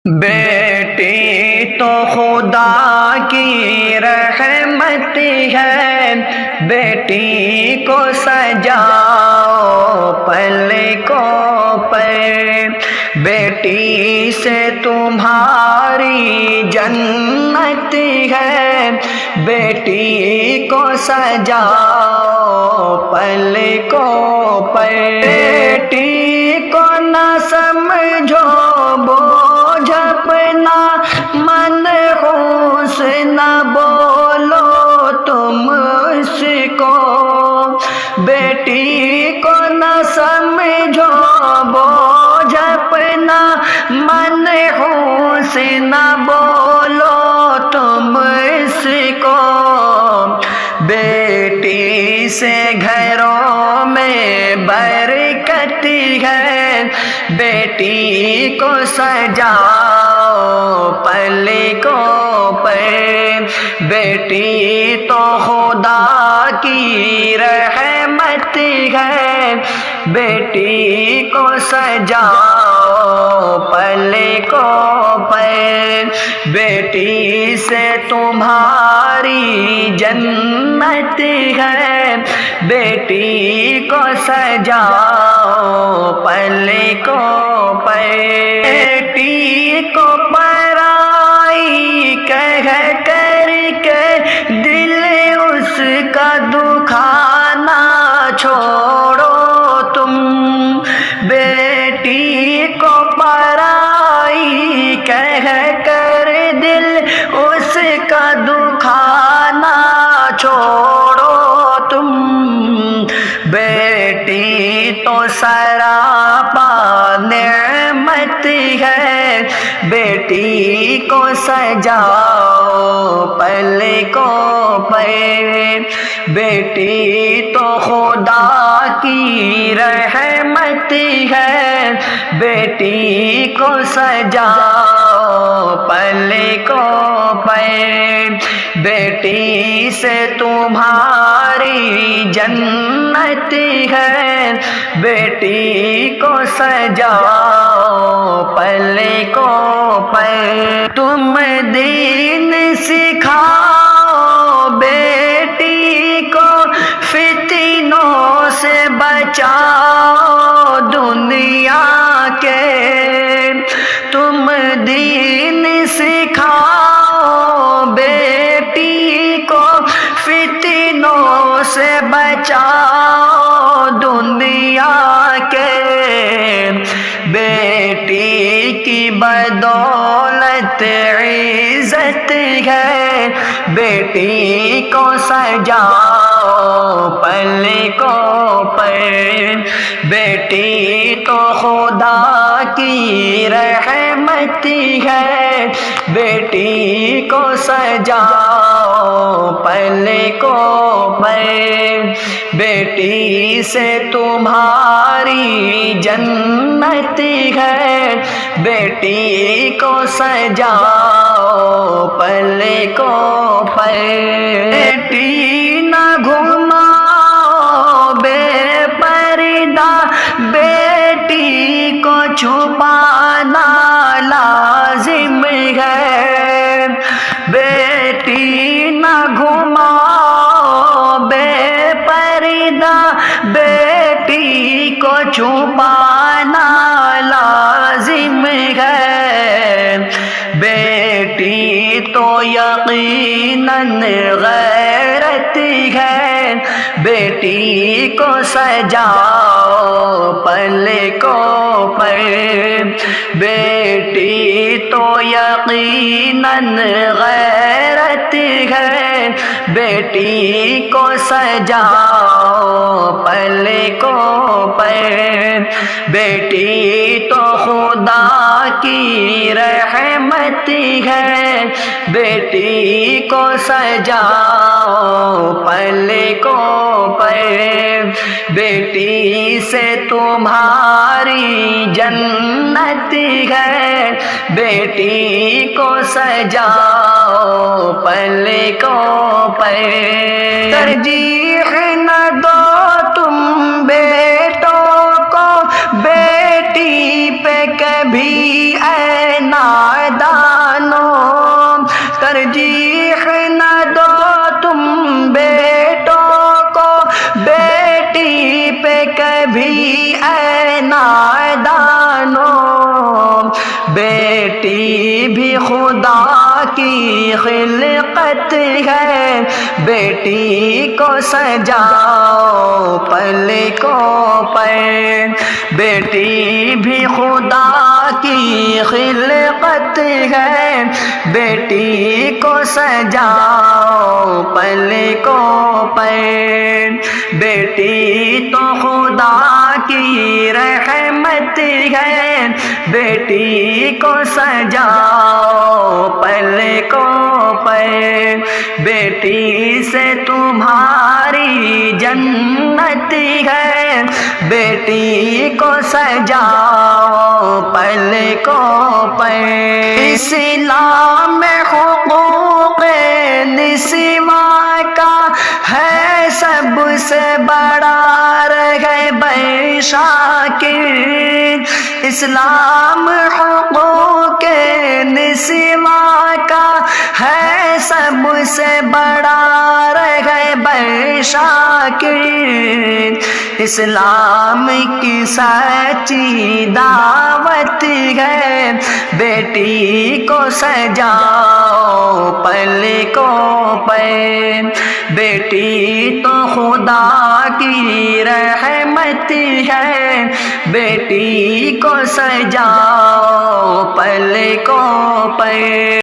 بیٹی تو خدا کی رحمت ہے، بیٹی کو سجاؤ پلکوں پر، بیٹی سے تمہاری جنت ہے، بیٹی کو سجاؤ پلکوں پر۔ بیٹی کو نہ سمجھو بوجھ اپنا، منحوس نہ بولو تم اس کو، بیٹی کو نہ سمجھو بوجھ اپنا، منحوس نہ بولو تم اس کو، بیٹی سے گھروں میں برکت ہے، بیٹی کو سجاؤ پلکوں پر، بیٹی تو خدا کی رحمت ہے، بیٹی کو سجاؤ پلکوں پر، بیٹی سے تمہاری جنت ہے، بیٹی کو سجاؤ پلکوں پر۔ بیٹی کو پرائی کہہ کر کے دل اس کا دکھانا چھوڑو تم، بیٹی کو پرائی کہہ کر دل اس کا دکھانا چھوڑو تم، بیٹی تو سراپا نعمت ہے، بیٹی کو سجاؤ پلکوں پر، بیٹی تو خدا کی رحمت ہے، بیٹی کو سجاؤ پلکوں پر، بیٹی سے تمہاری جنت ہے، بیٹی کو سجاؤ پلکوں پر۔ تم دین سکھاؤ بیٹی کو، فتنوں سے بچاؤ دنیا کے، تم دین سکھاؤ بیٹی کو، فتنوں سے بچاؤ دنیا کے، بیٹی کی بدولت عزت ہے، بیٹی کو سجاؤ پلکوں پر، بیٹی تو خدا کی رحمت ہے، بیٹی کو سجاؤ پلکوں پر، بیٹی سے تمہاری جنت ہے، بیٹی کو سجاؤ پلکوں پر۔ بیٹی نہ گھماؤ بے پردہ، بیٹی کو چھپانا لازم ہے، بیٹی نہ گھماؤ بے پردہ، بیٹی کو چھپانا لازم ہے، بیٹی تو یقیناً غیرت ہے، بیٹی کو سجاؤ پلکوں پر، بیٹی تو یقیناً غیرت ہے، بیٹی کو سجاؤ پلکوں پر، بیٹی تو خدا کی رحمت ہے، بیٹی کو سجاؤ پلکوں پر، بیٹی سے تمہاری جنت ہے، بیٹی کو سجاؤ پلکوں پر۔ ترجیح نہ دو تم بیٹوں کو بیٹی پہ کبھی اے ناز ترجیح نہ دو تم بیٹوں کو بیٹی پہ کبھی اے نادانوں، بیٹی بھی خدا کی خلقت ہے، بیٹی کو سجاؤ پلکوں پر، بیٹی بھی خدا کی خلقت ہے، بیٹی کو سجاؤ پلکوں پر، بیٹی تو خدا کی رحمت ہے، بیٹی کو سجاؤ پلکوں پر، بیٹی سے تمہاری جنت ہے، بیٹی کو سجاؤ پلکوں پر۔ اسلام میں حقوق نسواں کا ہے سب سے بڑا رغب شاکر، اسلام حقوق نسواں کا ہے سب سے بڑا رغب شاکر، اسلام کی سچی دعوت ہے، بیٹی کو سجاؤ پلکوں پر، بیٹی تو خدا کی رحمت ہے، بیٹی کو سجاؤ پلکوں پر۔